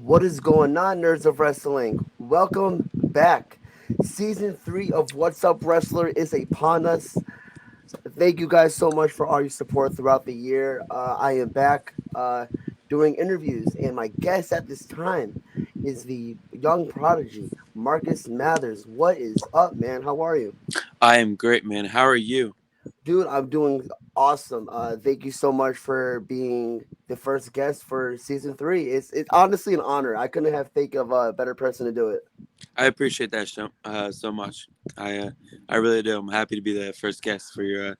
What is going on, nerds of wrestling? Welcome back. Season 3 of What's Up Wrestler is upon us. Thank you guys so much for all your support throughout the year. I am back doing interviews, and my guest at this time is the Young Prodigy, Marcus Mathers. What is up, man? How are you? I am great, man. How are you? Dude, I'm doing awesome. Thank you so much for being the first guest for season 3. It's honestly an honor. I couldn't have think of a better person to do it. I appreciate that so much. I really do. I'm happy to be the first guest for your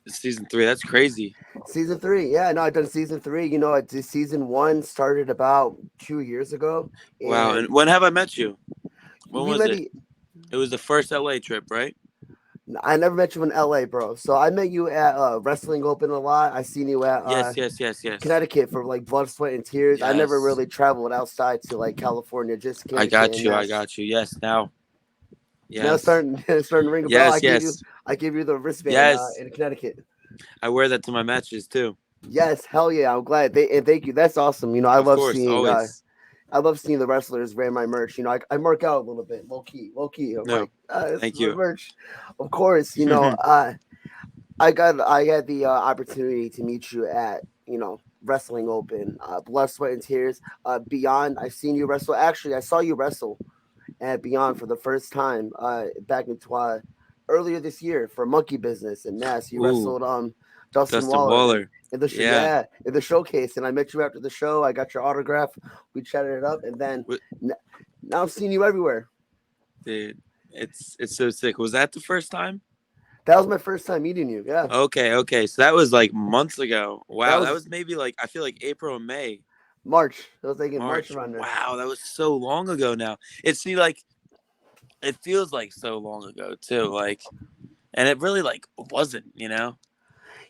season 3. That's crazy. Season 3, yeah, no, I've done season 3. Season 1 started about 2 years ago, Wow. and And when have I met you? When we was met. it? It was the first LA trip, right? I never met you in LA, bro. So I met you at Wrestling Open a lot. I seen you at Yes, yes, yes, yes. Connecticut for like Blood, Sweat, and Tears. I never Yes. really traveled outside to like California, just I Connecticut got and you. I Mass. got you. Yes, now. Now Yes. starting starting to ring a bell. Yes, yes. I gave you the wristband Yes. in Connecticut. I wear that to my matches too. Yes, hell yeah, I'm glad. And thank you. That's awesome. Of course, always. I love seeing the wrestlers wear my merch. I mark out a little bit, low key. I'm No. like, this is Thank my you. merch. Of course, I had the opportunity to meet you at Wrestling Open, Blood, Sweat, and Tears. Beyond, I've seen you wrestle. Actually, I saw you wrestle at Beyond for the first time back in earlier this year for Monkey Business in Mass. You Ooh, wrestled Dustin Dustin Waller Waller. Yeah. in the showcase, and I met you after the show. I got your autograph. We chatted it up, and then What- n- now I'm seeing you everywhere. Dude, it's so sick. Was that the first time? That was my first time meeting you. Yeah, Okay, okay. So that was like months ago. that Wow, that was was maybe like I feel like April and May, March. It was like in March March. around there. Wow, that was so long ago now. Like it feels like so long ago too. And it really like wasn't.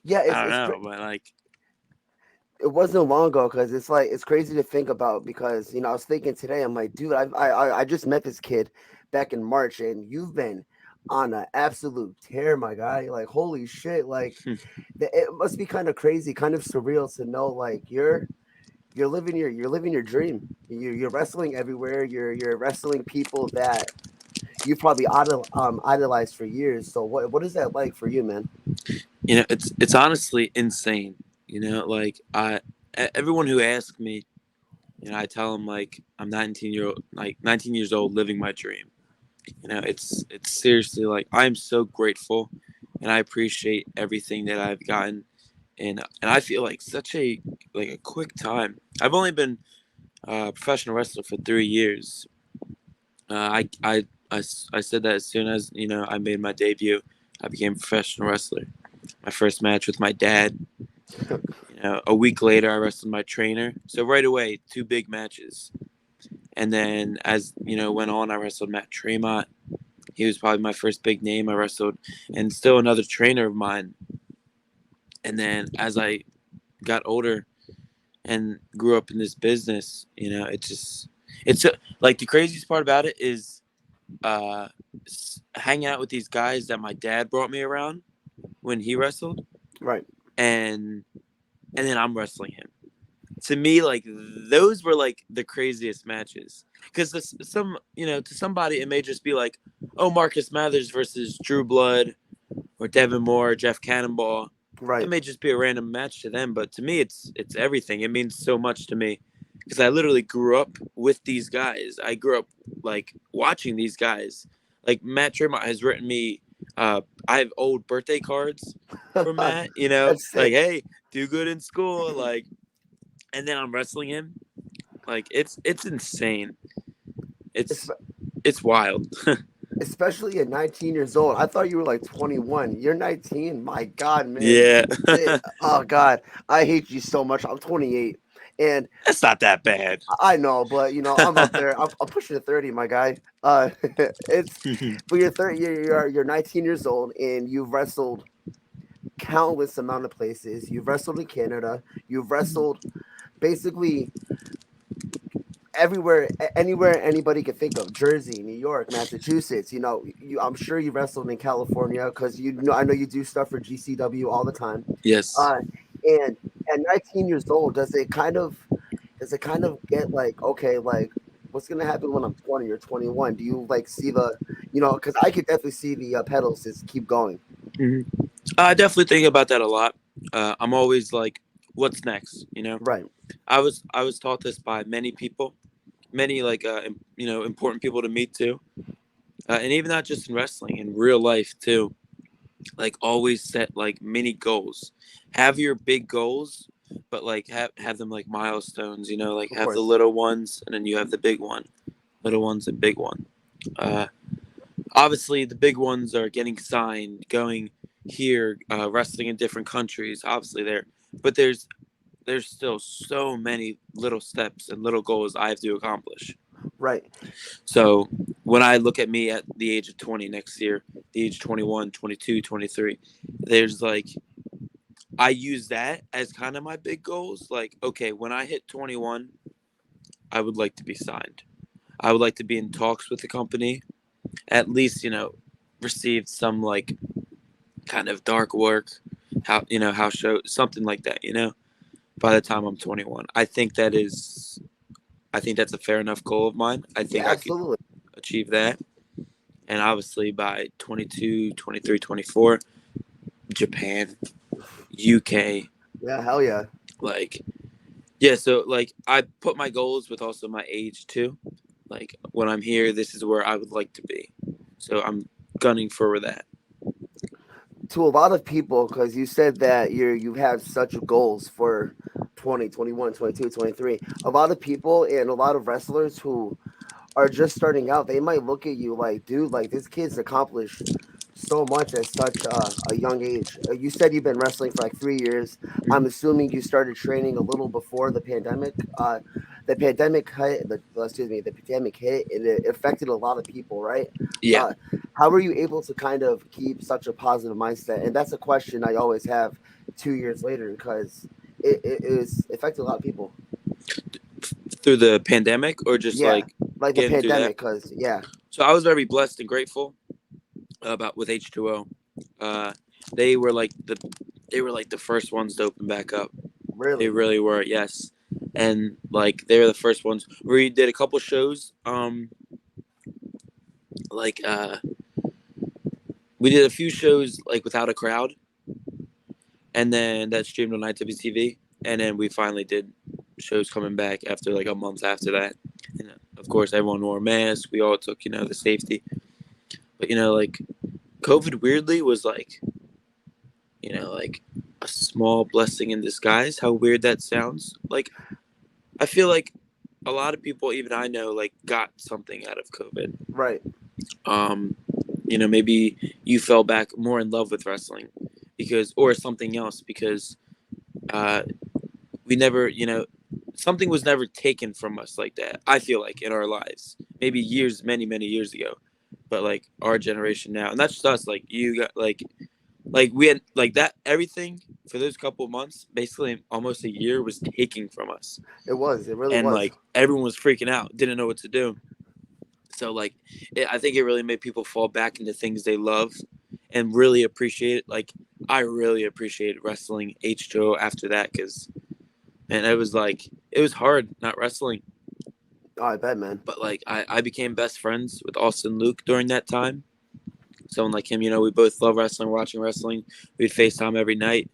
Yeah, I don't know, but like it wasn't long ago because it's like it's crazy to think about because I was thinking today I'm like, dude, I just met this kid back in March, and you've been on an absolute tear, my guy. Like, holy shit, like it must be kind of crazy, kind of surreal to know like you're living your dream. You're wrestling everywhere. You're wrestling people that you probably idolized for years. So what is that like for you, man? it's honestly insane. Like everyone who asks me, I tell them like I'm 19 years old living my dream. It's seriously like I'm so grateful and I appreciate everything that I've gotten and I feel like such a quick time. I've only been a professional wrestler for 3 years. I said that as soon as I made my debut, I became a professional wrestler. My first match with my dad. A week later, I wrestled my trainer. So right away, two big matches. And then as went on, I wrestled Matt Tremont. He was probably my first big name I wrestled, and still another trainer of mine. And then as I got older and grew up in this business, like the craziest part about it is uh, hanging out with these guys that my dad brought me around when he wrestled, Right. and then I'm wrestling him. To me, like those were like the craziest matches because to somebody it may just be like, oh, Marcus Mathers versus Drew Blood or Devin Moore, Jeff Cannonball. It Right. may just be a random match to them, but to me, it's everything. It means so much to me because I literally grew up with these guys. I grew up like watching these guys. Like Matt Tremont has written me. I have old birthday cards for Matt. That's Like sick. hey, do good in school. Like, and then I'm wrestling him. Like it's insane. It's Espe- it's wild. Especially at 19 years old. I thought you were like 21. You're 19. My God, man. Yeah, Oh God, I hate you so much. I'm 28, and that's not that bad. I know, but I'm up there. I'm pushing to 30, my guy. It's but you're 30. You're 19 years old, and you've wrestled countless amount of places. You've wrestled in Canada. You've wrestled basically everywhere, anywhere anybody could think of. Jersey, New York, Massachusetts. I'm sure you wrestled in California because I know you do stuff for GCW all the time. Yes. Uh, and at 19 years old, does it kind of get like, okay, like what's gonna happen when I'm 20 or 21? Do you like see the, because I could definitely see the pedals just keep going. Mhm. I definitely think about that a lot. I'm always like, what's next? Right, I was taught this by many people, many like important people to meet too, and even not just in wrestling, in real life too. Like always set like mini goals. Have your big goals, but like have them like milestones. Like of have the course. little ones, and then you have the big one, little ones and big one. Uh, Obviously, the big ones are getting signed, going here, wrestling in different countries. Obviously, but there's still so many little steps and little goals I have to accomplish. Right, So when I look at me at the age of 20 next year, the age 21, 22, 23, there's like, I use that as kind of my big goals. Like, okay, when I hit 21, I would like to be signed. I would like to be in talks with the company, at least, received some like kind of dark work, how show, something like that, by the time I'm 21. I think that's a fair enough goal of mine. I think yeah, I could absolutely. achieve that. And obviously by 22, 23, 24, Japan, UK, Yeah, hell yeah. like, yeah, so like I put my goals with also my age too. Like when I'm here, this is where I would like to be. So I'm gunning for that. To a lot of people, because you said that you have such goals for 20, 21, 22, 23. A lot of people and a lot of wrestlers who are just starting out, they might look at you like, dude, like this kid's accomplished so much at such a young age. You said you've been wrestling for like 3 years. I'm Mhm. assuming you started training a little before the pandemic. The pandemic hit, the pandemic hit, and it affected a lot of people, right? Yeah. Uh, how were you able to kind of keep such a positive mindset? And that's a question I always have 2 years later because it affected a lot of people. Through the pandemic or just Yeah, like like the getting through that. pandemic, because yeah, So I was very blessed and grateful about with H2O. Uh, they were like the first ones to open back up. They really, really were, yes. And like they were the first ones. We did a couple shows. Like we did a few shows like without a crowd, and then that streamed on IWTV. And then we finally did shows coming back after like a month after that. And of course, everyone wore a mask. We all took the safety. But like COVID weirdly was like a small blessing in disguise. How weird that sounds. Like I feel like a lot of people, even I know, like got something out of COVID. right, Um, maybe you fell back more in love with wrestling or something else because uh, we never, something was never taken from us like that. I feel like in our lives, maybe years, many, many years ago, but like our generation now, and that's just us. Like you got like we had like that everything for those couple of months, basically almost a year was taking from us, it really and was. like everyone was freaking out, didn't know what to do. So like, I think it really made people fall back into things they love, and really appreciate it. Like I really appreciated wrestling H2O after that because man, it was hard not wrestling, Oh, I bet, man. but like I became best friends with Austin Luke during that time. Someone like him, we both love wrestling, watching wrestling. We'd FaceTime every night,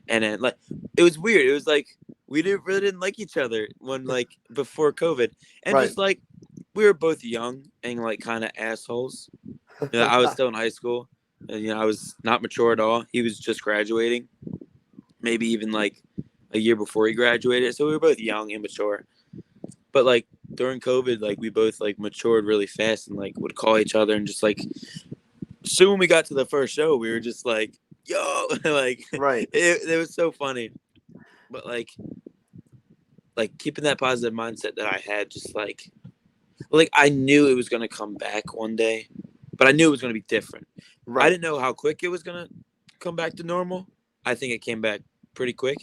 and then like it was weird. It was like we didn't like each other when like before COVID, and Right. just like we were both young and like kind of assholes. I was still in high school, and I was not mature at all. He was just graduating, maybe even like a year before he graduated. So we were both young, immature. But like during COVID, like we both like matured really fast and like would call each other and just like soon when we got to the first show, we were just like, yo, like Right. it was so funny. But like keeping that positive mindset that I had, just like I knew it was gonna come back one day, but I knew it was gonna be different. I Right. didn't know how quick it was gonna come back to normal. I think it came back pretty quick,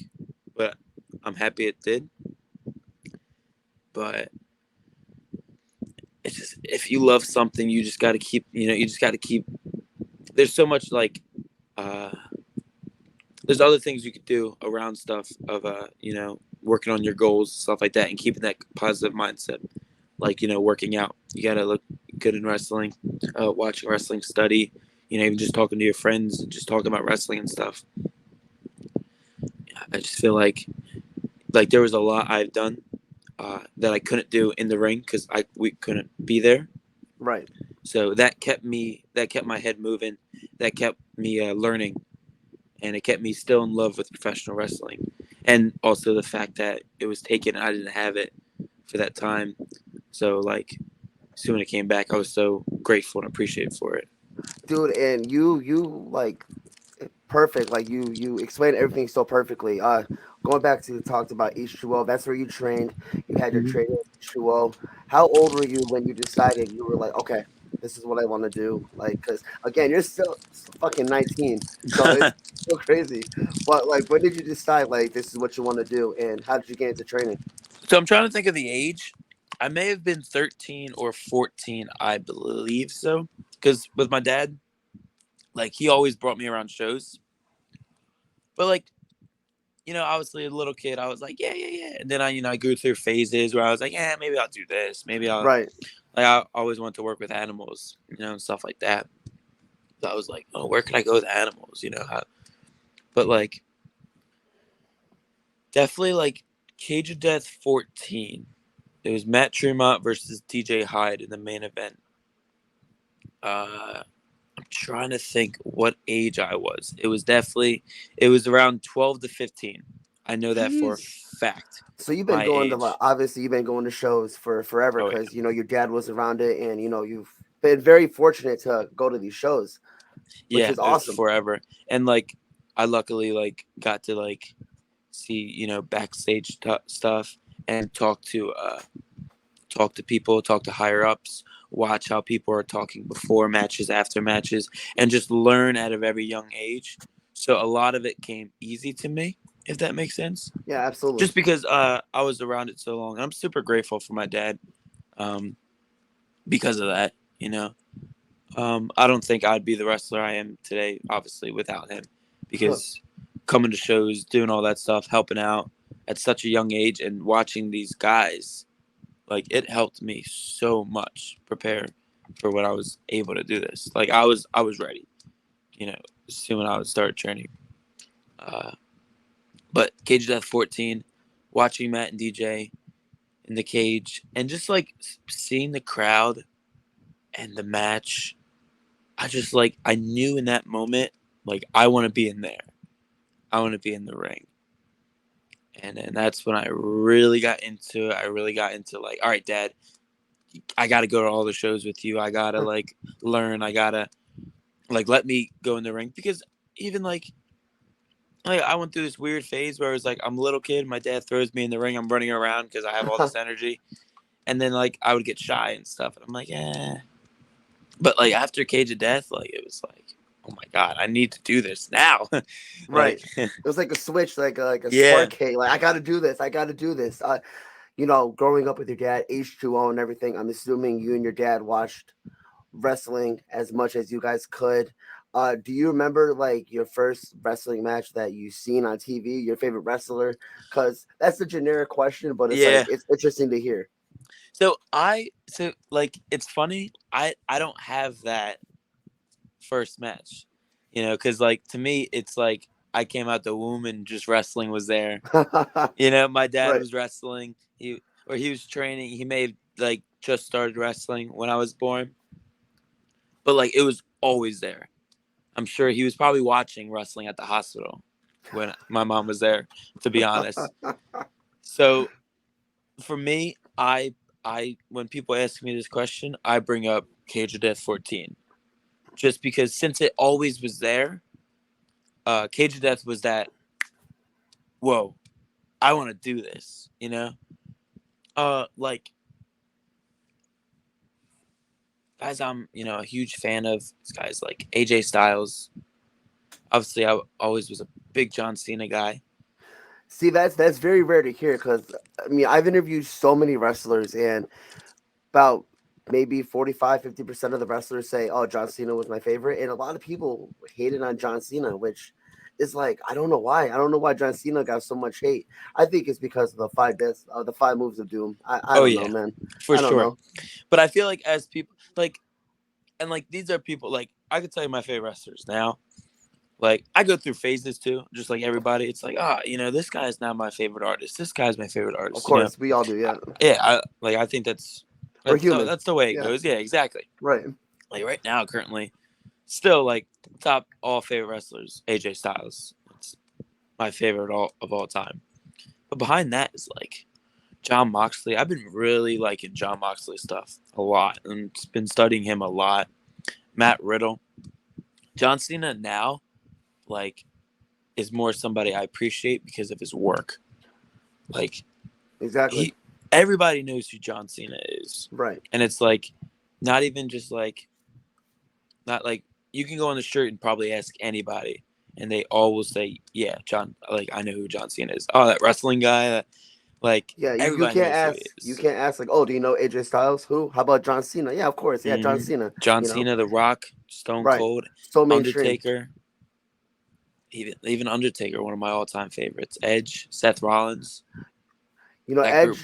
but I'm happy it did. But it's just if you love something, you just got to keep. You just got to keep. There's so much like uh, there's other things you could do around stuff of working on your goals, stuff like that, and keeping that positive mindset. Like, working out. You got to look good in wrestling, watching wrestling, study, even just talking to your friends and just talking about wrestling and stuff. I just feel like there was a lot I've done that I couldn't do in the ring because we couldn't be there. Right. So that kept my head moving, that kept me learning, and it kept me still in love with professional wrestling, and also the fact that it was taken and I didn't have it for that time. So like, soon it came back, I was so grateful and appreciative for it. Dude, and you like perfect. Like you explained everything so perfectly. Going back to talked about H2O, that's where you trained. You had your training at H2O. How old were you when you decided you were like, okay, this is what I want to do? Like, because again, you're still fucking 19, so it's so crazy. But like, when did you decide like this is what you want to do, and how did you get into training? So I'm trying to think of the age. I may have been 13 or 14, I believe so. Because with my dad, like he always brought me around shows. But like, obviously a little kid, I was like, yeah, yeah, yeah. And then I grew through phases where I was like, yeah, maybe I'll do this. Maybe Right. I always wanted to work with animals, and stuff like that. So I was like, oh, where can I go with animals? But like, definitely like Cage of Death 14. It was Matt Tremont versus DJ Hyde in the main event. I'm trying to think what age I was. It was around 12 to 15. I know that for a Jeez. fact. So you've been My going to age. obviously you've been going to shows for forever Oh because yeah. your dad was around it, and you've been very fortunate to go to these shows, which Yeah, is it was awesome. forever. And like I luckily like got to like see, backstage stuff and talk to people, talk to higher ups, watch how people are talking before matches, after matches, and just learn out of every young age. So a lot of it came easy to me, if that makes sense. Yeah, absolutely. Just because I was around it so long. I'm super grateful for my dad um, because of that. I don't think I'd be the wrestler I am today, obviously, without him. Because coming to shows, doing all that stuff, helping out at such a young age, and watching these guys, like it helped me so much prepare for when I was able to do this. Like I was ready, soon when I would start training. Uh, but Cage of Death 14, watching Matt and DJ in the cage, and just like seeing the crowd and the match, I knew in that moment, like I want to be in there. I want to be in the ring. And then that's when I really got into it. I really got into like, all right, Dad, I got to go to all the shows with you. I got to like learn. I got to like let me go in the ring because even like I went through this weird phase where I was like I'm a little kid, my dad throws me in the ring, I'm running around because I have all this energy, and then like I would get shy and stuff, and I'm like, eh. But like after Cage of Death, like it was like, oh my god, I need to do this now. Right. Like, It was like a switch, like a yeah, spark came. Like I got to do this. I got to do this. Growing up with your dad, H2O and everything. I'm assuming you and your dad watched wrestling as much as you guys could. Do you remember like your first wrestling match that you seen on TV? Your favorite wrestler? Because that's a generic question, but it's like yeah. it's interesting to hear. So like it's funny. I don't have that first match, because like to me it's like I came out the womb and just wrestling was there. My dad Right. was wrestling. He was training. He may have like just started wrestling when I was born, but like it was always there. I'm sure he was probably watching wrestling at the hospital when my mom was there, to be honest. So for me, I when people ask me this question, I bring up Cage of Death 14, just because since it always was there. Cage of Death was that. Whoa, I want to do this. Like guys, I'm a huge fan of guys like AJ Styles. Obviously, I always was a big John Cena guy. See, that's very rare to hear because I mean I've interviewed so many wrestlers, and about maybe 45-50% of the wrestlers say, "Oh, John Cena was my favorite," and a lot of people hated on John Cena, which it's like I don't know why. I don't know why John Cena got so much hate. I think it's because of the five moves of doom. I Oh don't know, yeah, man. for I don't sure. know. But I feel like as people like, and like these are people like I could tell you my favorite wrestlers now. Like I go through phases too, just like everybody. It's like, this guy is not my favorite artist. This guy's my favorite Of artist. course, we all do. I, Yeah, yeah. I think that's we're that's the, human. that's the way it Yeah, goes. Yeah, exactly. right. Like right now, currently, still like top all favorite wrestlers, AJ Styles. It's my favorite of all time. But behind that is like John Moxley. I've been really liking John Moxley stuff a lot and been studying him a lot. Matt Riddle, John Cena now, like is more somebody I appreciate because of his work. Like Exactly. he, everybody knows who John Cena is, Right. and it's like not even just like not like you can go on the street and probably ask anybody, and they all will say, "Yeah, John. Like I know who John Cena is. Oh, that wrestling guy. Like Yeah, you everybody can't knows who he ask. You is." can't ask like, oh, do you know AJ Styles? Who? How about John Cena? Yeah, of course. Yeah, John Cena. John You know, Cena, The Rock, Stone right. Cold, So mainstream. Undertaker, even Undertaker, one of my all time favorites. Edge, Seth Rollins, You know, that group.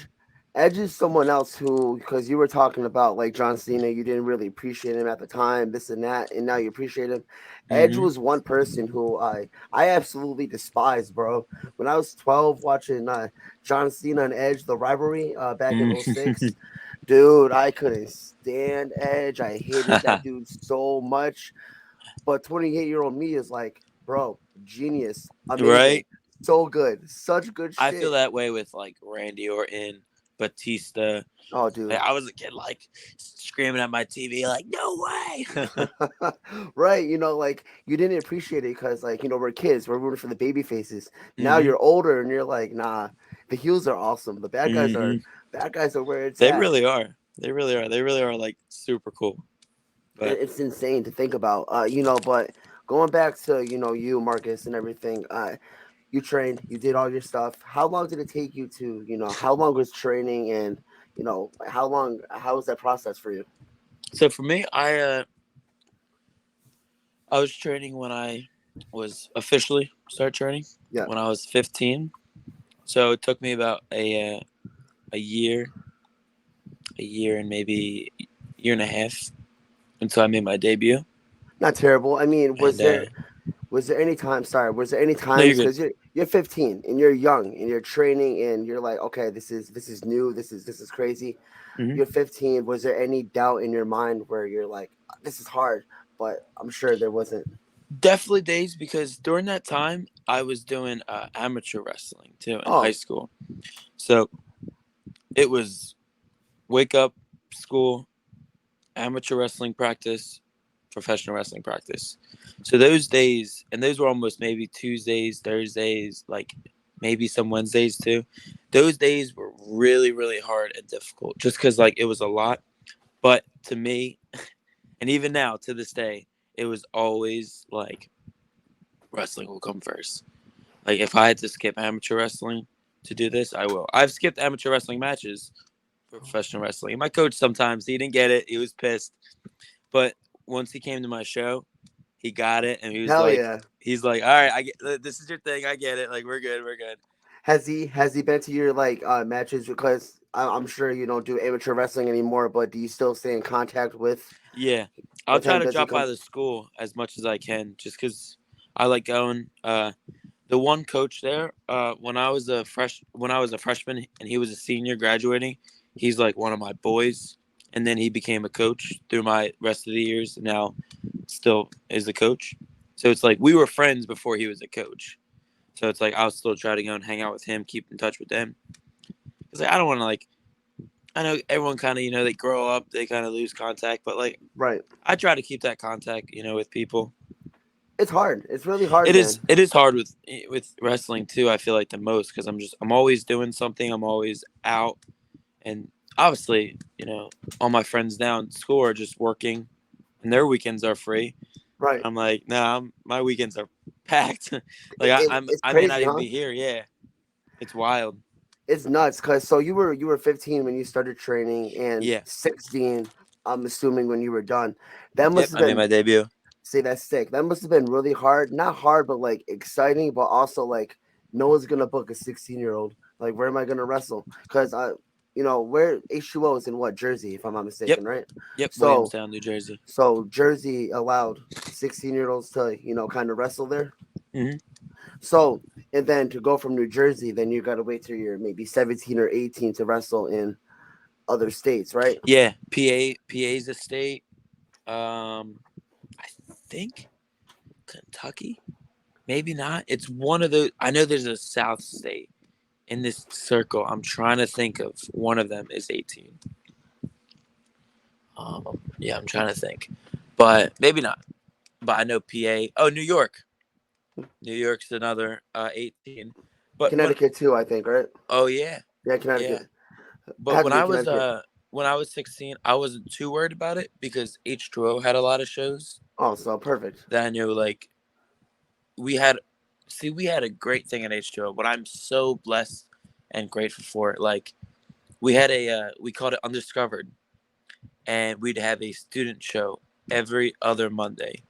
Edge is someone else who, because you were talking about like John Cena, you didn't really appreciate him at the time, this and that, and now you appreciate him. Edge Mm-hmm. was one person who I absolutely despised, bro. When I was 12 watching John Cena and Edge, the rivalry back in '06, dude, I couldn't stand Edge. I hated that dude so much. But 28-year-old me is like, bro, genius, amazing, Right? so good, such good I feel shit. that way with like Randy Orton, Batista. Oh, Like, dude. I was a kid, like screaming at my TV, like "No way!" Right, like you didn't appreciate it because, like, we're kids, we're rooting for the baby faces. Now hmm you're older and you're like, nah, the heels are awesome. The hmm bad guys are where it's They at. really are. They really are. They really are like super cool. But It's insane to think about. But going back to you, Marcus, and everything. You trained, you did all your stuff. How long did it take you to, how long was training, and how was that process for you? so for me, I was training when I was officially start training Yeah, when I was 15. So it took me about a year and maybe year and a half until I made my debut. not terrible. I mean, And was there any time? Sorry, was there any no, you're times good. because you're 15 and you're young and you're training and you're like, okay, this is new, this is crazy. hmm You're 15. Was there any doubt in your mind where you're like, this is hard? But I'm sure there wasn't. Definitely days because during that time I was doing amateur wrestling too in high Oh, school. So it was wake up, school, amateur wrestling practice, professional wrestling practice. So those days, and those were almost maybe Tuesdays, Thursdays, like maybe some Wednesdays too. Those days were really, really hard and difficult just because like it was a lot. But to me, and even now to this day, it was always like wrestling will come first. Like if I had to skip amateur wrestling to do this, I will. I've skipped amateur wrestling matches for professional wrestling. My coach sometimes he didn't get it. He was pissed. But once he came to my show, he got it, and hell yeah. he's like, all right, I get this is your thing. I get it. Like we're good. We're good. Has he been to your like matches? Because I'm sure you don't do amateur wrestling anymore, but do you still stay in contact Yeah, I'll with try him? to Does he drop by come? the school as much as I can, just because I like going. The one coach there, when I was a freshman and he was a senior graduating, he's like one of my boys, and then he became a coach through my rest of the years. And now, still is a coach. So it's like we were friends before he was a coach. So it's like I'll still try to go and hang out with him, keep in touch with them. Because like, I don't want to like. I know everyone kind of they grow up, they kind of lose contact, but like Right. I try to keep that contact, with people. It's hard. It's really hard, It is man. it is hard with wrestling too. I feel like the most because I'm always doing something. I'm always out, and obviously all my friends now in school are just working, and their weekends are free. Right. I'm like, nah, my weekends are packed. Like It's I may not crazy, even huh? be here. Yeah, it's wild. It's nuts. Cause so you were 15 when you started training, and Yeah. 16. I'm assuming when you were done. That must Yep. have I made been my debut. say that's sick. That must have been really hard. Not hard, but like exciting, but also like no one's gonna book a 16-year-old. Like, where am I gonna wrestle? Because where H2O is in what, Jersey, if I'm not Yep. mistaken, right? Yep. So Williamstown, New Jersey. so Jersey allowed 16-year-olds to kind of wrestle there. Hmm. So, and then to go from New Jersey, then you got to wait till you're maybe 17 or 18 to wrestle in other states, right? Yeah. PA's a state. I think Kentucky. Maybe not. It's one of the. I know there's a South state in this circle. I'm trying to think of one of them is 18. Yeah, I'm trying to think, but maybe not. But I know PA. Oh, New York. New York's another 18. But when Connecticut too, I think, right? oh yeah, Yeah, yeah. Connecticut. But Had to be Connecticut. when I was 16, I wasn't too worried about it because H2O had a lot of shows Oh, so perfect. that I knew like we had. See, we had a great thing at H2O, but I'm so blessed and grateful for it. Like we had we called it Undiscovered, and we'd have a student show every other Monday.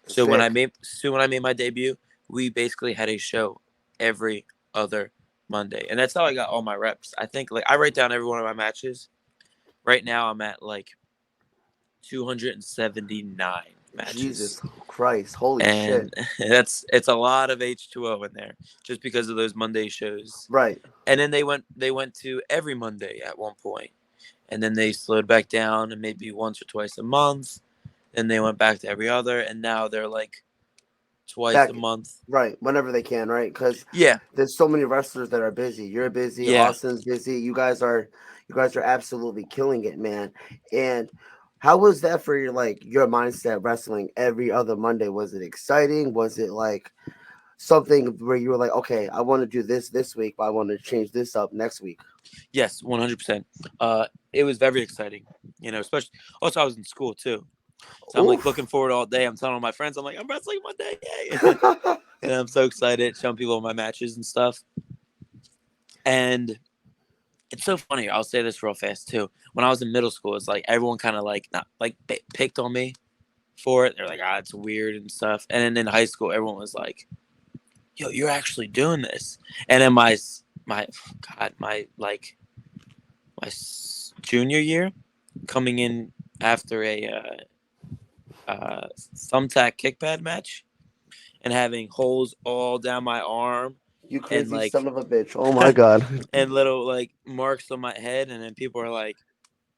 Sick. When I made my debut, we basically had a show every other Monday, and that's how I got all my reps. I think like I write down every one of my matches. Right now, I'm at like 279 matches, Jesus Christ. Holy shit. and it's a lot of H2O in there just because of those Monday shows. Right. And then they went to every Monday at one point, and then they slowed back down and maybe once or twice a month. Then they went back to every other, and now they're like twice a Back. month. Right. Whenever they can, right? Because Yeah, there's so many wrestlers that are busy. You're busy. yeah. Austin's busy. You guys are absolutely killing it, man. And how was that for your mindset wrestling every other Monday? Was it exciting? Was it like something where you were like, okay, I want to do this week, but I want to change this up next week? Yes, 100%. It was very exciting, especially also I was in school too. So I'm like Oof. looking forward all day. I'm telling all my friends, I'm like, I'm wrestling Monday, yay! And I'm so excited, showing people my matches and stuff. And it's so funny. I'll say this real fast too. When I was in middle school, it's like everyone kind of like not like picked on me for it. They're like, it's weird and stuff. And then in high school, everyone was like, yo, you're actually doing this. And then my God, my junior year, coming in after a thumbtack kickpad match and having holes all down my arm You and crazy son like of a bitch. Oh my god. and little like marks on my head, and then people are like,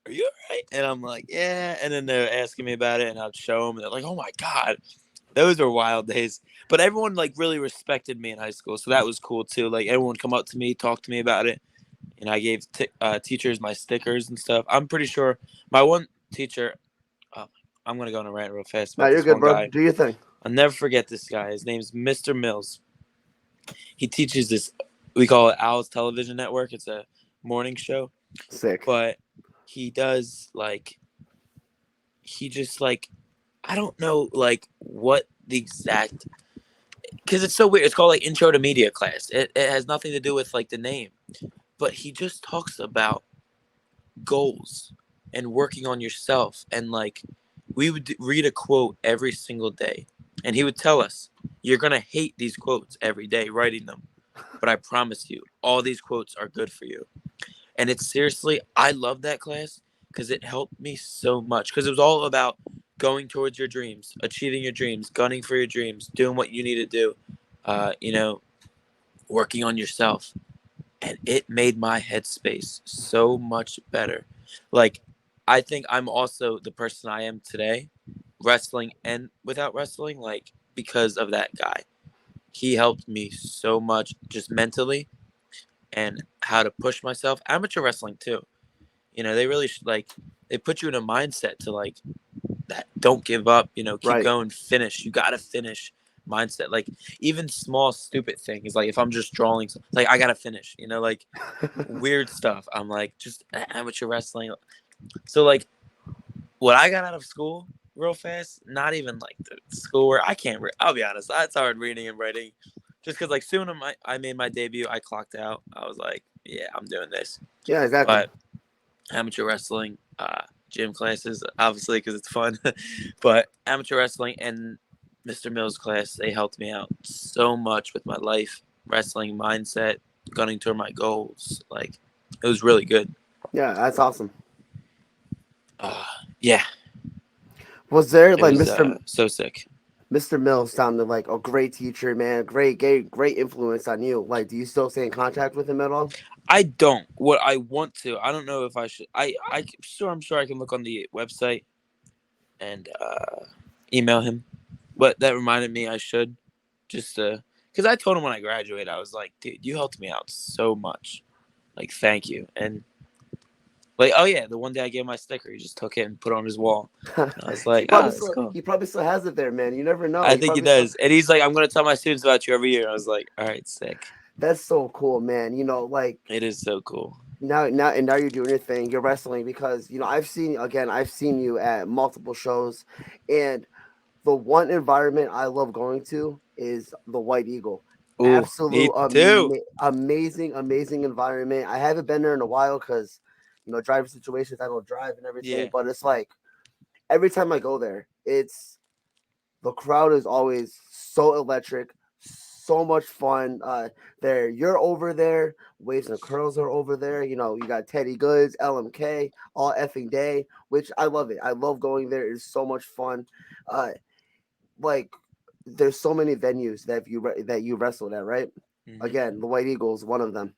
are you all right? And I'm like, yeah. And then they're asking me about it, and I'd show them, and they're like, oh my God, those were wild days. But everyone like really respected me in high school, so that was cool too. Like everyone come up to me, talk to me about it, and I gave teachers my stickers and stuff. I'm pretty sure my one teacher. Oh, I'm gonna go on a rant real fast No, about you're this good, one bro. guy. Do your thing. I'll never forget this guy. His name's Mr. Mills. He teaches this. We call it Owl's Television Network. It's a morning show, Sick. but he does like he just like I don't know like what the exact because it's so weird. It's called like Intro to Media class. It has nothing to do with like the name, but he just talks about goals and working on yourself. And like we would read a quote every single day, and he would tell us, "You're gonna hate these quotes every day writing them, but I promise you, all these quotes are good for you." And it's seriously, I love that class because it helped me so much because it was all about going towards your dreams, achieving your dreams, gunning for your dreams, doing what you need to do, uh, you know, working on yourself. And it made my headspace so much better. Like, I think I'm also the person I am today, wrestling and without wrestling, like, because of that guy. He helped me so much just mentally and how to push myself. Amateur wrestling, too. They really like they put you in a mindset to like that. Don't give up. Keep Right. going. Finish. You gotta finish. Mindset. Like even small stupid things. Like if I'm just drawing, like I gotta finish. Like weird stuff. I'm like just amateur wrestling. So like what I got out of school real fast. Not even like the school where I can't. I'll be honest. It's hard reading and writing. Just because like soon I made my debut, I clocked out. I was like, yeah, I'm doing this. Yeah, exactly. But amateur wrestling, gym classes, obviously because it's fun, but amateur wrestling and Mr. Mills class, they helped me out so much with my life, wrestling mindset, gunning toward my goals. Like, it was really good. Yeah, that's awesome. Uh, yeah, Was there it like was Mr. so sick. Mr. Mills sounded like a great teacher, man. Great influence on you. Like, do you still stay in contact with him at all? I don't. What I want to, I don't know if I should. I'm sure I can look on the website and email him. But that reminded me I should just because I told him when I graduated, I was like, dude, you helped me out so much. Like, thank you. And like, oh yeah, the one day I gave him my sticker, he just took it and put it on his wall. And I was like, oh, that's cool. He probably still has it there, man. You never know. I think he does. And he's like, I'm gonna tell my students about you every year. I was like, all right, sick. That's so cool, man. Like It is so cool. now you're doing your thing. You're wrestling because I've seen you at multiple shows, and the one environment I love going to is the White Eagle. Ooh, Absolute me too. amazing environment. I haven't been there in a while because driving situations, I don't drive and everything, Yeah. but it's like every time I go there, it's the crowd is always so electric, so much fun. There, you're over there. Waves and Curls are over there. You got Teddy Goods, LMK, all effing day, which I love it. I love going there. It's so much fun. Uh, like, there's so many venues that you wrestled at, right? Mm-hmm. Again, the White Eagles, one of them.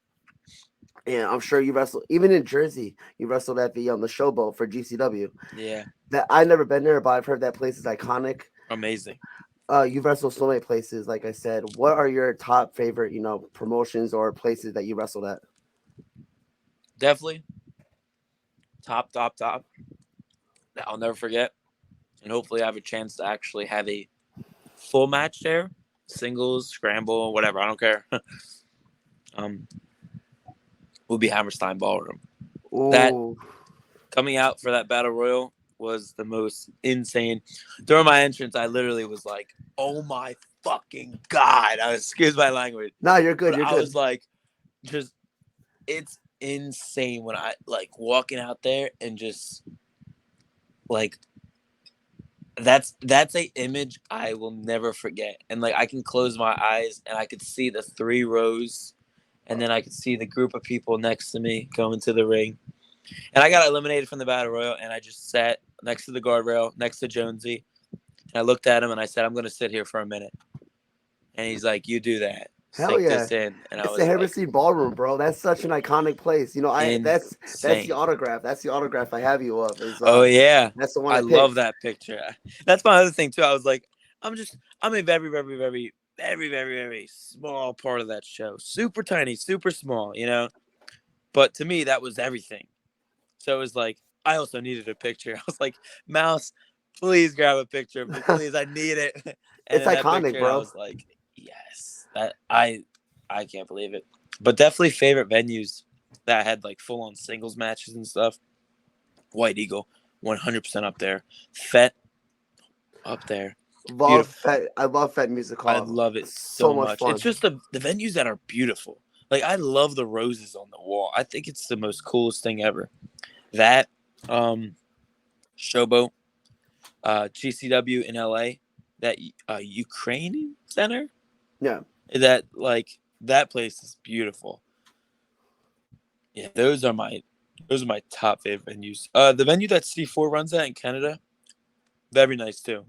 And I'm sure you wrestled even in Jersey. You wrestled at the Showboat for GCW. Yeah. That I've never been there, but I've heard that place is iconic. Amazing. You've wrestled so many places, like I said. What are your top favorite, promotions or places that you wrestled at? Definitely top that I'll never forget. And hopefully I have a chance to actually have a full match there. Singles, scramble, whatever. I don't care. um will be Hammerstein Ballroom. That Oh, coming out for that battle royal was the most insane. During my entrance, I literally was like, "Oh my fucking god!" Excuse my language, no, you're good. but You're I good. was like, just it's insane when I like walking out there and just like that's a image I will never forget. And like I can close my eyes and I could see the 3 rows, and then I could see the group of people next to me going to the ring. And I got eliminated from the battle royal, and I just sat next to the guardrail, next to Jonesy. And I looked at him and I said, "I'm going to sit here for a minute." And he's like, "You do that. Hell Sink yeah. this in." And I It's the was like, Hammerstein Ballroom, bro. That's such an iconic place. That's the insane. autograph. That's the autograph I have you of. Is Oh yeah, That's the one I I love picked. that picture. That's my other thing too. I was like, I'm a very small part of that show. Super tiny, super small, But to me, that was everything. So it was like, I also needed a picture. I was like, Mouse, please grab a picture of me, please. I need it. And It's in that iconic, picture, I bro. was like, yes, I can't believe it. But definitely favorite venues that had like full on singles matches and stuff. White Eagle, 100% up there. Fet up there. Beautiful. I love Fed Music I Hall. love it So so much much. It's fun. just the venues that are beautiful. Like I love the roses on the wall. I think it's the most coolest thing ever. That Showboat, GCW in LA, that Ukraine Center, Yeah. that place is beautiful. Yeah, those are my top favorite venues. The venue that C4 runs at in Canada, very nice too.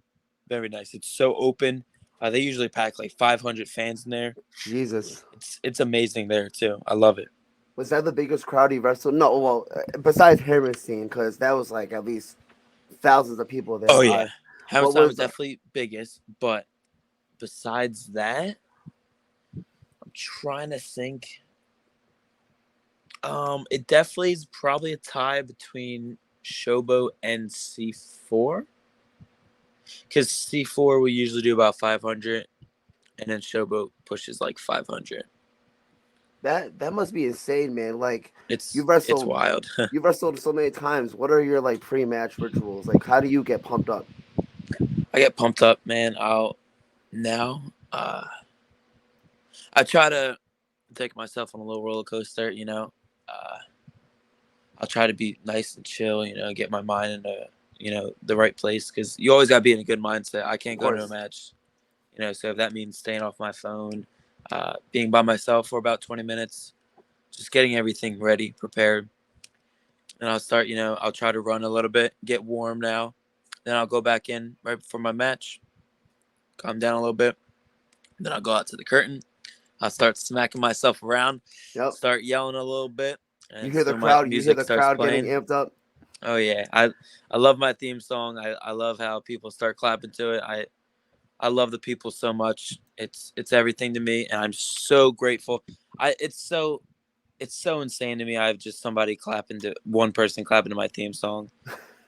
Very nice. It's so open. They usually pack like 500 fans in there. Jesus. It's amazing there too. I love it. Was that the biggest crowd you wrestled? No, well, besides Hammerstein, because that was like at least thousands of people Oh there. yeah, What Hammerstein was was definitely biggest, but besides that, I'm trying to think. It definitely is probably a tie between Showboat and C4, because C4 we usually do about 500, and then Showboat pushes like 500. that must be insane, man. Like you It's wrestled, wild. you wrestled so many times. What are your like pre-match rituals? Like, how do you get pumped up? I get pumped up, man. Now. Uh, I try to take myself on a little roller coaster. I'll try to be nice and chill. Get my mind into the right place, because you always gotta be in a good mindset. I can't Of go to a course. match So if that means staying off my phone, being by myself for about 20 minutes, just getting everything ready, prepared. And I'll start, I'll try to run a little bit, get warm now. Then I'll go back in right before my match, calm down a little bit. Then I'll go out to the curtain. I'll start smacking myself around, Yep. start yelling a little bit, You and hear the so my crowd. You hear music the starts crowd getting playing. amped up. Oh yeah, I love my theme song. I love how people start clapping to it. I love the people so much. It's everything to me, and I'm so grateful. It's so insane to me. I have just somebody clapping to one person clapping to my theme song,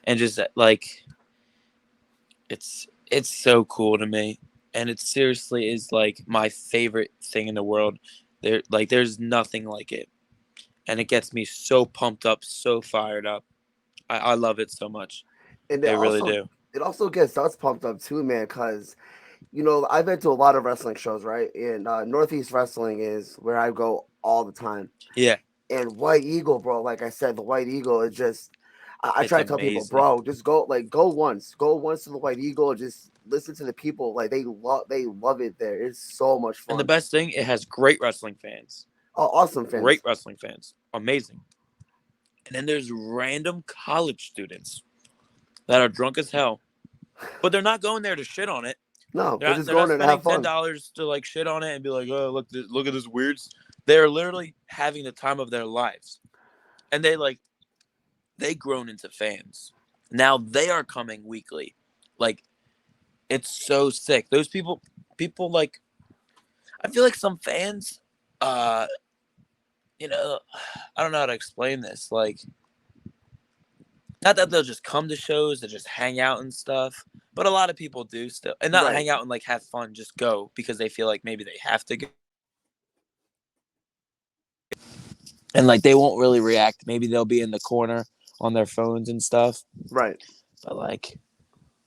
and just like it's so cool to me, and it seriously is like my favorite thing in the world. There's nothing like it, and it gets me so pumped up, so fired up. I love it so much. And I really do. it also gets us pumped up too, man, because I've been to a lot of wrestling shows, right? And Northeast Wrestling is where I go all the time. Yeah, And White Eagle, bro, like I said, the White Eagle is just. I it's try to tell people, amazing. bro, just go once to the White Eagle, just listen to the people, like they love it there. It's so much And the fun. best thing, it has great wrestling fans. Oh, awesome Great fans, wrestling fans. Amazing. And then there's random college students that are drunk as hell, but they're not going there to shit on it. no, They're they're not. just They're going not there to spending have ten fun. dollars to like shit on it and be like, oh look at this weirds. They're literally having the time of their lives, and they grown into fans. Now they are coming weekly. Like it's so sick. Those people like. I feel like some fans, uh, you know, I don't know how to explain this. Like, not that they'll just come to shows to just hang out and stuff, but a lot of people do still, and not Right, hang out and like have fun, just go because they feel like maybe they have to go, and like they won't really react. Maybe they'll be in the corner on their phones and stuff, right. but like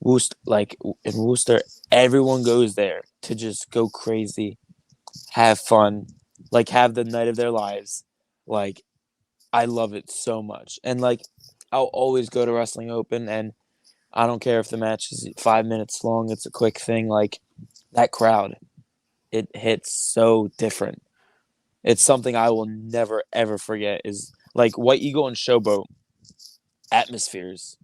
in Worcester, everyone goes there to just go crazy, have fun, like have the night of their lives. Like I love it so much, and like I'll always go to Wrestling Open, and I don't care if the match is 5 minutes long. It's a quick thing. Like that crowd, it hits so different. It's something I will never ever forget. Is like White Eagle and Showboat atmospheres.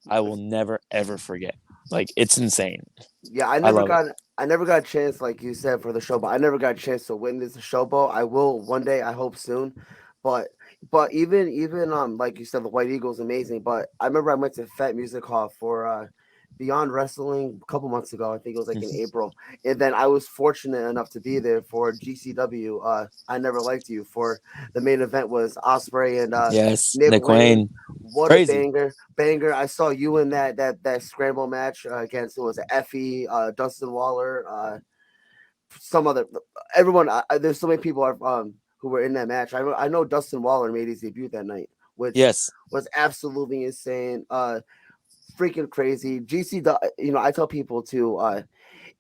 I will never ever forget. Like it's insane. Yeah, I love it. I never got a chance, like you said, for the show, but I never got a chance to witness the showboat. I will one day, I hope soon. But even like you said, the White Eagle is amazing. But I remember I went to Fat Music Hall for Beyond Wrestling a couple months ago. I think it was like in April. And then I was fortunate enough to be there for GCW. I Never Liked You, for the main event was Osprey and Yes, Nick Nick Wayne. Wayne. What a Crazy. banger! I saw you in that scramble match against, it was Effie, Dustin Waller, some other everyone. There's so many people who were in that match. I know Dustin Waller made his debut that night, which Yes, was absolutely insane. Freaking crazy. I tell people to,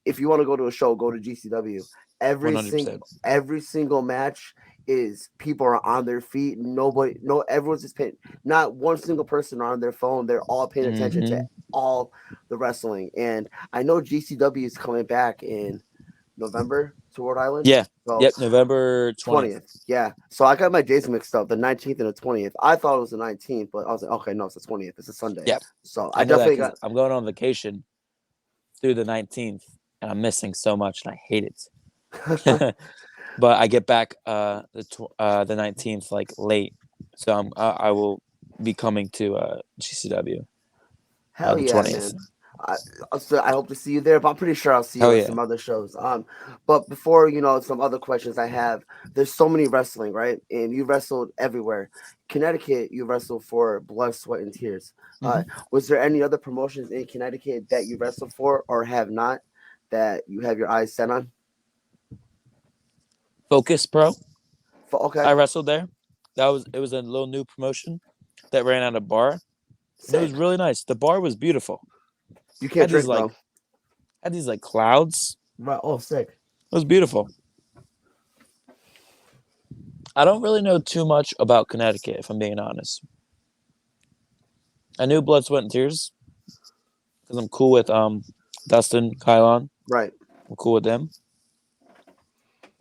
if you want to go to a show, go to GCW. 100%. Every single match is people are on their feet. Nobody, no, everyone's just paying. Not one single person on their phone. They're all paying attention to Mm-hmm. all the wrestling. And I know GCW is coming back in November to Rhode Island. Yeah. So Yep. November 20th. 20th, yeah. So I got my days mixed up. The 19th and the 20th. I thought it was the 19th, but I was like, okay, no, it's the 20th. It's a Sunday. Yeah, So I I know that definitely because got. I'm going on vacation through the 19th, and I'm missing so much, and I hate it. But I get back the 19th like late, so I will be coming to GCW Hell the yeah, 20th. man. I I hope to see you there, but I'm pretty sure I'll see Oh you at yeah. some other shows. But before, some other questions I have. There's so many wrestling, right? And you wrestled everywhere. Connecticut, you wrestled for Blood, Sweat, and Tears. Mm-hmm. Was there any other promotions in Connecticut that you wrestled for or have not, that you have your eyes set on? Focus Pro. Okay, I wrestled there. It was a little new promotion that ran out of bar, and it was sick. really nice. The bar was beautiful. You can't Had these drink like though. had these like clouds. Right. Oh, sick. It was beautiful. I don't really know too much about Connecticut, if I'm being honest. I knew Blood, Sweat, and Tears because I'm cool with Dustin Kylon. Right. I'm cool with them.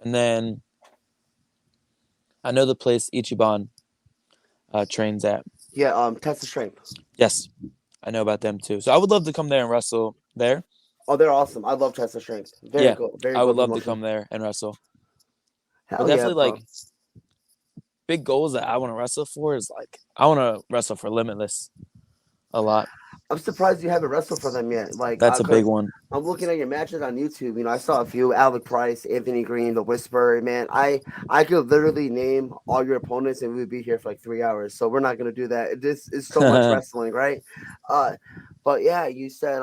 And then I know the place Ichiban trains at. Yeah, test of strength. Yes, I know about them too. So I would love to come there and wrestle there. Oh, they're awesome. I love test of strength. Yeah, Very I would good love to promotion. come there and wrestle. But Hell yeah, definitely bro. like big goals that I want to wrestle for is like I want to wrestle for Limitless a lot. I'm surprised you haven't wrestled for them yet. Like, That's a big cause one. I'm looking at your matches on YouTube. You know, I saw a few: Alec Price, Anthony Green, The Whisperer. Man, I could literally name all your opponents, and we'd be here for like 3 hours. So we're not gonna do that. This is so much wrestling, right? Uh, but yeah, you said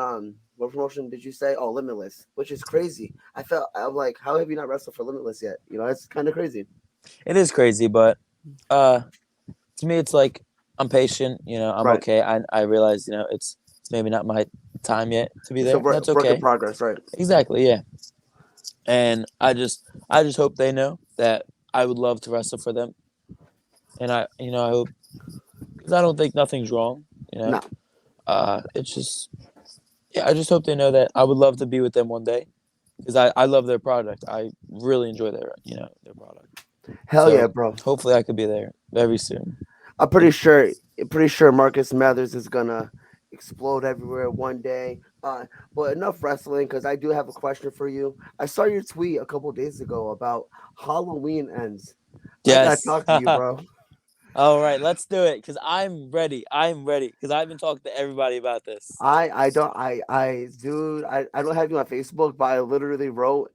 what promotion did you say? Oh, Limitless, which is crazy. I'm like, how have you not wrestled for Limitless yet? You know, it's kind of crazy. It is crazy, but uh, to me, it's like I'm patient. You know, I'm Right. okay. I realize it's maybe not my time yet to be It's a there. That's work in okay. progress, right? Exactly. Yeah. And I just hope they know that I would love to wrestle for them, and I hope because I don't think nothing's wrong. You know, No. it's just yeah. I just hope they know that I would love to be with them one day because I love their product. I really enjoy their product. Hell yeah, So bro. hopefully I could be there very soon. I'm pretty sure Marcus Mathers is gonna explode everywhere one day. But enough wrestling, because I do have a question for you. I saw your tweet a couple days ago about Halloween ends. I gotta Yes. talk to you, bro. All right, let's do it because I'm ready. I'm ready because I've been talking to everybody about this. I don't I dude I don't have you on Facebook, but I literally wrote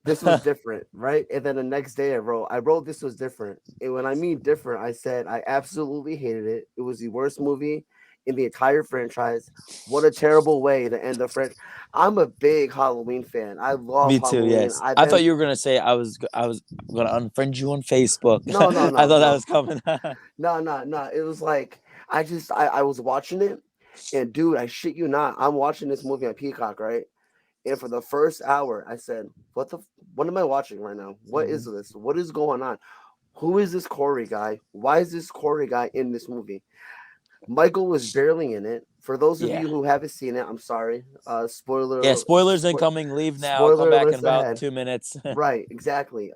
this was different, right? And then the next day I wrote this was different. And when I mean different, I said I absolutely hated it. It was the worst movie in the entire franchise. What a terrible way to end the franchise. I'm a big Halloween fan. I love Me too. Halloween. Yes, I've I thought been you were gonna say I was gonna unfriend you on Facebook. no no I no thought that no was coming. no no no. It was like I was watching it, and dude, I shit you not, I'm watching this movie on Peacock, right? And for the first hour, I said, what am I watching right now? What is Mhm. this? What is going on? Who is this Corey guy? Why is this Corey guy in this movie? Michael was barely in it. For those of Yeah, you who haven't seen it, I'm sorry. yeah. Spoilers incoming. Leave now. Come Spoiler back in alerts about ahead. 2 minutes. Right, exactly.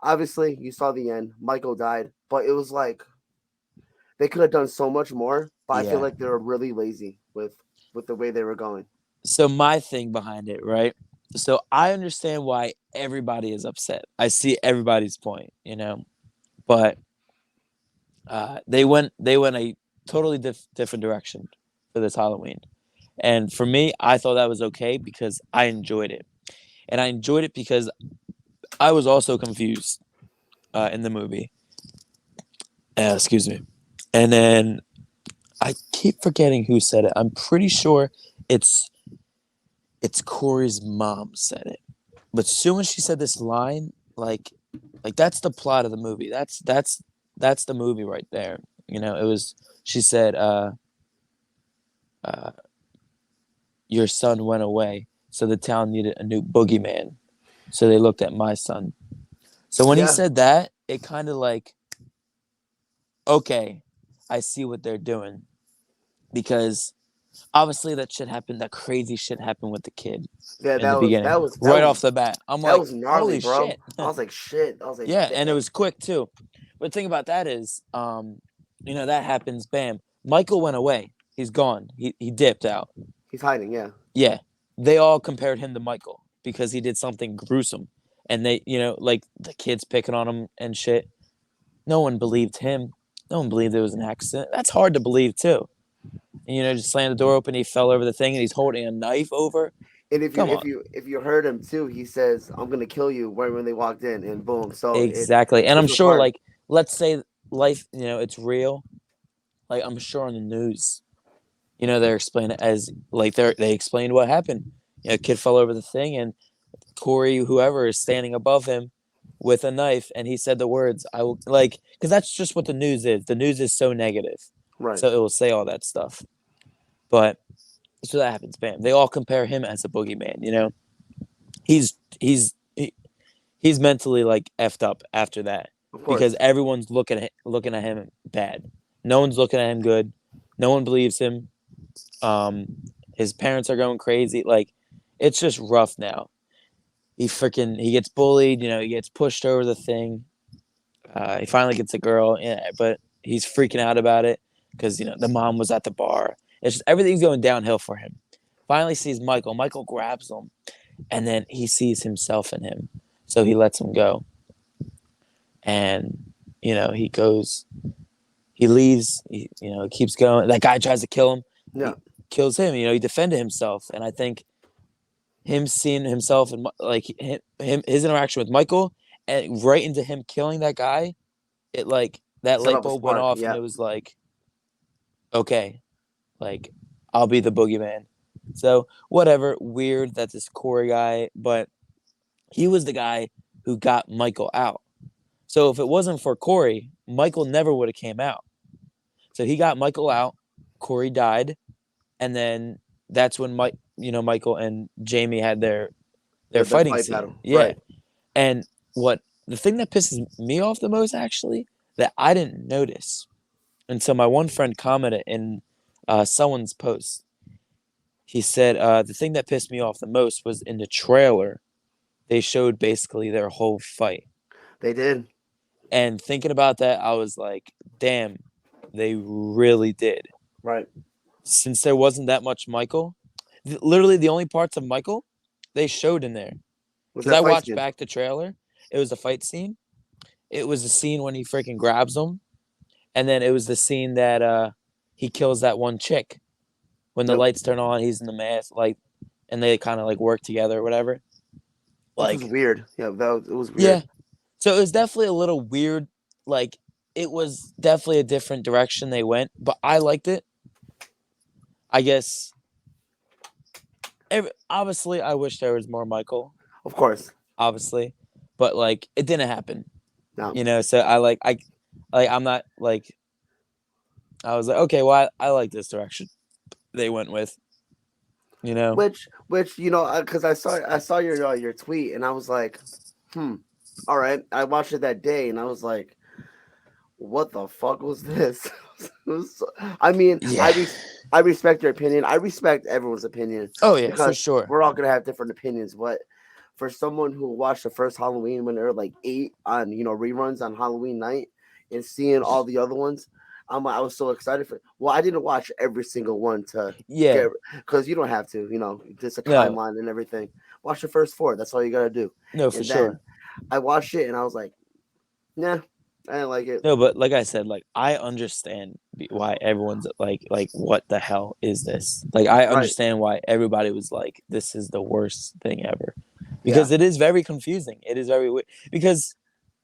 Obviously you saw the end. Michael died, but it was like they could have done so much more. But I feel Yeah. like they were really lazy with the way they were going. So my thing behind it, right? So I understand why everybody is upset. I see everybody's point, but they went a totally different direction for this Halloween. And for me, I thought that was okay because I enjoyed it. And I enjoyed it because I was also confused in the movie. Excuse me. And then I keep forgetting who said it. I'm pretty sure it's it's Corey's mom said it. But soon as she said this line, like that's the plot of the movie. That's the movie right there. It was she said, uh, your son went away, so the town needed a new boogeyman. So they looked at my son. So when he Yeah, said that, it kind of like, okay, I see what they're doing because obviously that shit happened. That crazy shit happened with the kid yeah. in That the was beginning, that was that right was off the bat. I'm that like, was gnarly, holy bro. shit. I was like, shit. I was like, Yeah, and it damn. was quick too. But the thing about that is, that happens. Bam, Michael went away. He's gone. He dipped out. He's hiding. Yeah. Yeah, they all compared him to Michael because he did something gruesome, and like the kids picking on him and shit. No one believed him. No one believed it was an accident. That's hard to believe too. And, just slammed the door open. He fell over the thing, and he's holding a knife over. And if you Come if on, you if you heard him too, he says, "I'm gonna kill you" right when they walked in, and boom. So exactly. And I'm this was sure, hard. like, let's say life, it's real. Like, I'm sure on the news, they're explaining it as like they explained what happened. A kid fell over the thing, and Corey, whoever, is standing above him with a knife, and he said the words, "I will," like, because that's just what the news is. The news is so negative, Right. so it will say all that stuff. But so that happens. Bam. They all compare him as a boogeyman. He's he's he's mentally like effed up after that Of because course. everyone's looking at him bad. No one's looking at him good. No one believes him. Um, his parents are going crazy. Like it's just rough now. He gets bullied, he gets pushed over the thing. He finally gets a girl, yeah, but he's freaking out about it because the mom was at the bar. It's just everything's going downhill for him. Finally sees Michael. Michael grabs him, and then he sees himself in him, so he lets him go. And he goes, he leaves. He keeps going. That guy tries to kill him. Yeah. He kills him. He defended himself, and I think him seeing himself and like his interaction with Michael, and right into him killing that guy, it like that Set light up a bulb went spark. off, and Yeah. it was like, okay, like I'll be the boogeyman. So whatever, weird that this Corey guy, but he was the guy who got Michael out. So if it wasn't for Corey, Michael never would have came out. So he got Michael out. Corey died, and then that's when Michael and Jamie had their The fighting fight battle. scene. Yeah, Right. and the thing that pisses me off the most actually that I didn't notice until my one friend commented in someone's post. He said the thing that pissed me off the most was in the trailer. They showed basically their whole fight. They did. And thinking about that, I was like, damn, they really did. Right. Since there wasn't that much Michael, literally the only parts of Michael they showed in there. Was Because that I fight watched scene? back the trailer. It was a fight scene. It was a scene when he freaking grabs him. And then it was the scene that he kills that one chick. When the Yep. lights turn on, he's in the mask, and they kind of work together or whatever. Which was Like, weird. Yeah, it was yeah. weird. So it was definitely a little weird. Like, it was definitely a different direction they went, but I liked it. I guess. Obviously, I wish there was more Michael. Of course. Obviously, but it didn't happen. No. So I'm not I was like, okay, well, I like this direction they went with. Which because I saw your tweet and I was like, all right. I watched it that day and I was like, what the fuck was this? I mean, Yeah. I respect your opinion. I respect everyone's opinion Oh yeah, for because sure. we're all gonna have different opinions. But for someone who watched the first Halloween when they were like 8 on reruns on Halloween night and seeing all the other ones, I was so excited for. Well, I didn't watch every single one to Yeah. get because you don't have to. Just a No. timeline and everything. Watch the first 4. That's all you gotta do. No, for And then sure. I watched it and I was like, nah, I didn't like it. No, but like I said, I understand why everyone's like, what the hell is this? I Right. understand why everybody was like, this is the worst thing ever, Yeah. because it is very confusing. It is very weird because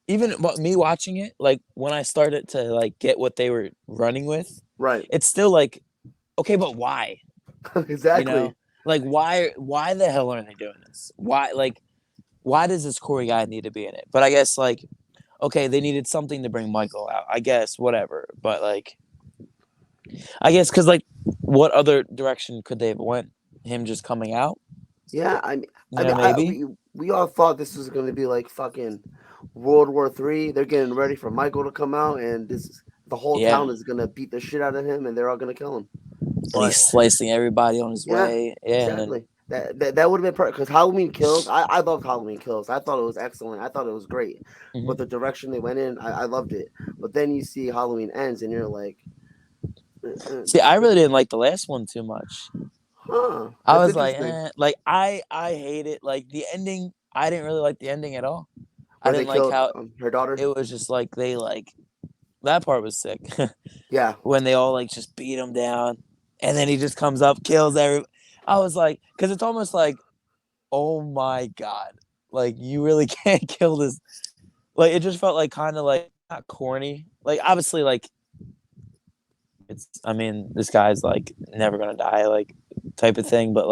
even me watching it, when I started to get what they were running with, Right. it's still okay, but why? Exactly. Why the hell are they doing this? Why does this Corey guy need to be in it? But I guess okay, they needed something to bring Michael out. I guess whatever. But I guess because what other direction could they have went? Him just coming out? Yeah. Maybe. We all thought this was going to be like fucking World War III. They're getting ready for Michael to come out, and the whole Yeah. town is going to beat the shit out of him, and they're all going to kill him. And he's slicing everybody on his way. Yeah. Exactly. That would have been perfect because Halloween Kills. I loved Halloween Kills. I thought it was excellent. I thought it was great. But the direction they went in, I loved it. But then you see Halloween Ends, and you're like, see, I really didn't like the last one too much. huh? I That's was interesting. I hate it. The ending, I didn't really like the ending at all. I Where they didn't like killed how her daughter. it was just they that part was sick. Yeah. When they all just beat him down, and then he just comes up, kills every. I was because it's almost oh my god, you really can't kill this. It just felt kind of not corny. Obviously it's. I mean, this guy's never gonna die, type of thing. But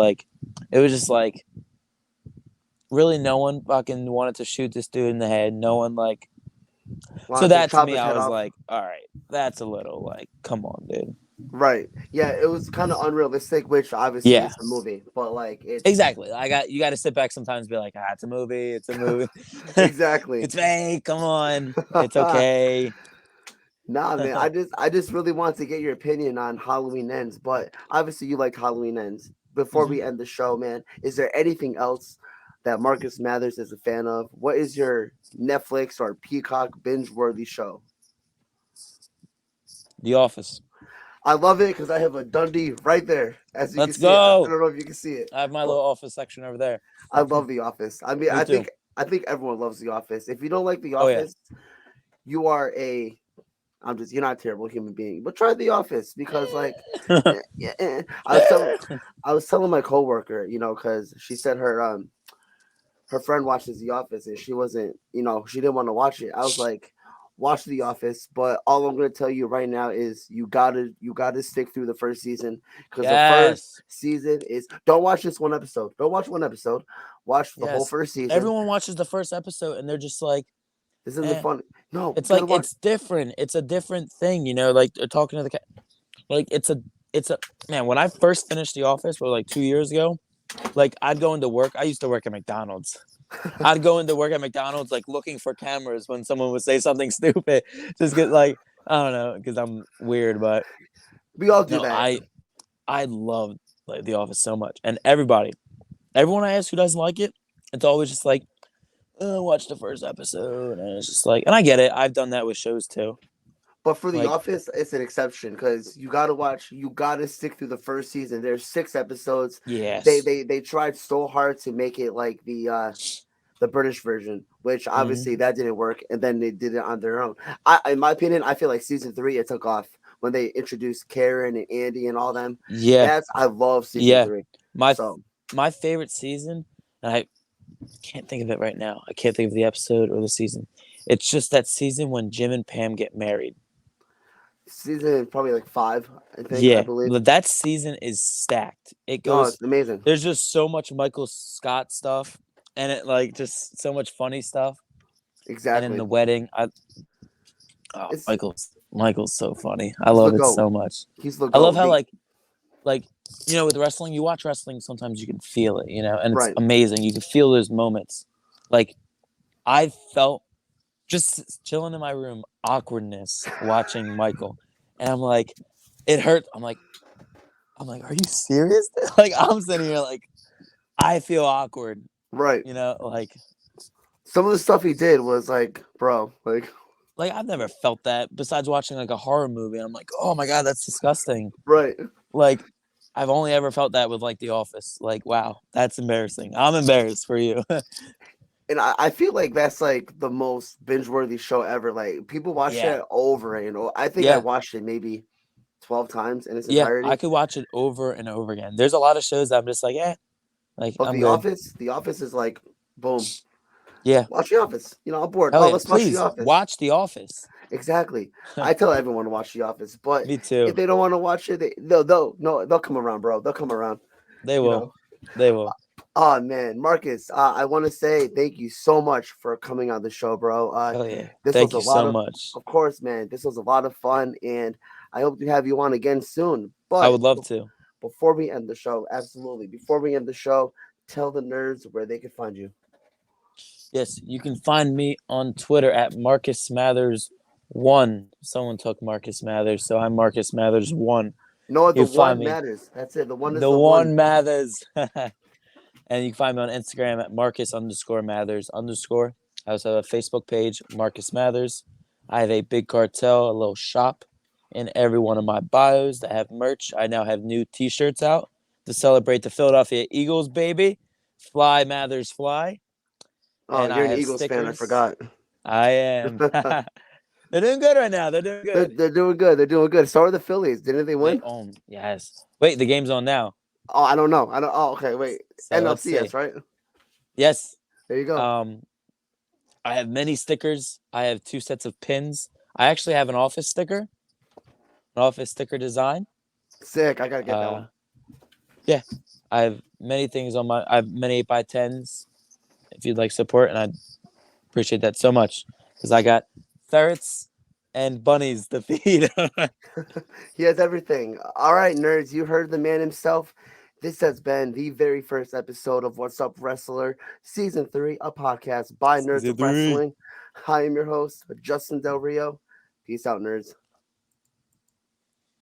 it was just really no one fucking wanted to shoot this dude in the head. No one So Wanted to that to chop me, his I head was off. all right, that's a little come on, dude. Right. Yeah, it was kind of unrealistic, which obviously Yeah. is a movie, but it's Exactly. You got to sit back sometimes and be like, it's a movie. It's a movie. exactly. It's fake. Come on. It's okay. Nah, man. I just really want to get your opinion on Halloween Ends, but obviously you like Halloween Ends before we end the show, man, is there anything else that Marcus Mathers is a fan of? What is your Netflix or Peacock binge-worthy show? The Office. I love it because I have a Dundee right there, as you can Let's see it. I go. don't know if you can see it, I have my but little Office section over there. I love The Office. I mean, Me too. I think everyone loves The Office. If you don't like The Oh yeah. Office, you are a you're not a terrible human being, but try The Office because I was telling my coworker, because she said her friend watches The Office and she wasn't, she didn't want to watch it. I was like, watch The Office, but all I'm gonna tell you right now is you gotta stick through the first season because the first Yes. season is don't watch this one episode. Don't watch one episode. Watch the whole Yes. first season. Everyone watches the first episode and they're just like, This isn't eh. funny. No, It's you gotta like watch. it's different. It's a different thing, like they're talking to the like it's a man. When I first finished The Office, like 2 years ago, like I'd go into work. I used to work at McDonald's. I'd go into work at McDonald's like looking for cameras when someone would say something stupid. Just get like I don't know because I'm weird, but We all do no, that. I love like The Office so much, and everyone I ask who doesn't like it, it's always just like, oh, watch the first episode, and it's just like, and I get it. I've done that with shows too. But for The Like Office, it's an exception because you gotta watch. You gotta stick through the first season. There's 6 episodes. They yes, they they tried so hard to make it like the British version, which obviously hmm that didn't work, and then they did it on their own. In my opinion, I feel like season 3 it took off when they introduced Karen and Andy and all them. yeah, I love season yeah. 3. My So my favorite season, and I can't think of it right now. I can't think of the episode or the season. It's just that season when Jim and Pam get married. season probably like 5, I Yeah, believe. that season is stacked. It Oh, goes. it's amazing. There's just so much Michael Scott stuff, and it like just so much funny stuff. And in Exactly. the wedding, It's Michael's so funny. I he's the love it goat. so much. He's the I love goat. how like with wrestling, you watch wrestling, sometimes you can feel it, and it's Right. amazing. You can feel those moments. Like I felt just chilling in my room, awkwardness watching Michael, and I'm like, it hurt. I'm like, are you serious? Like I'm sitting here like I feel awkward, Right. like Some of the stuff he did was like, bro, like I've never felt that besides watching like a horror movie. I'm like, oh my god, that's disgusting. right. Like I've only ever felt that with like The Office. Like, wow, that's embarrassing. I'm embarrassed for you. And I feel like that's like the most binge worthy show ever. Like people watch Yeah. it over and over. I think I Yeah. watched it maybe 12 times in its Yeah. I entirety. could watch it over and over again. There's a lot of shows that I'm just like, like But I'm good. The Office is like, boom, Yeah. watch The Office. I'm bored. Hell Oh, yeah. let's watch The Please Office. watch The Office. Exactly. I tell everyone to watch The Office, but Me too. if they don't want to watch it, they'll come around, bro. They'll come around. They You will. know. They will. Oh man, Marcus, I want to say thank you so much for coming on the show, bro. Hell yeah. This was Thank a you lot so of much. course, man. This was a lot of fun, and I hope to have you on again soon. I But would love to. before we end the show, absolutely, before we end the show, tell the nerds where they can find you. Yes, you can find me on Twitter at Marcus Mathers1. Someone took Marcus Mathers, so I'm Marcus Mathers1. No, the You can find one me matters. That's it. The one is the the one. one Mathers. And you can find me on Instagram at Marcus_Mathers_. I also have a Facebook page, Marcus Mathers. I have a big cartel, a little shop in every one of my bios that have merch. I now have new t-shirts out to celebrate the Philadelphia Eagles, baby. Fly Mathers Fly. Oh, And you're I an have Eagles fan. I stickers. forgot. I am. They're doing good right now. They're doing good. They're doing good. They're doing good. So are the Phillies. Didn't they They win? own. Yes. Wait, the game's on now. Oh, I don't know. I don't. Oh, okay. Wait. So let's see. NLCS, right? Yes. There you go. I have many stickers. I have 2 sets of pins. I actually have an office sticker design. Sick. I gotta get that one. Yeah, I have many things on I have many 8x10s. If you'd like support, and I'd appreciate that so much because I got ferrets and bunnies to feed. He has everything. All right, nerds, you heard the man himself. This has been the very first episode of What's Up Wrestler, Season 3, a podcast by Nerds Season of 3. Wrestling. I am your host, Justin Del Rio. Peace out, nerds.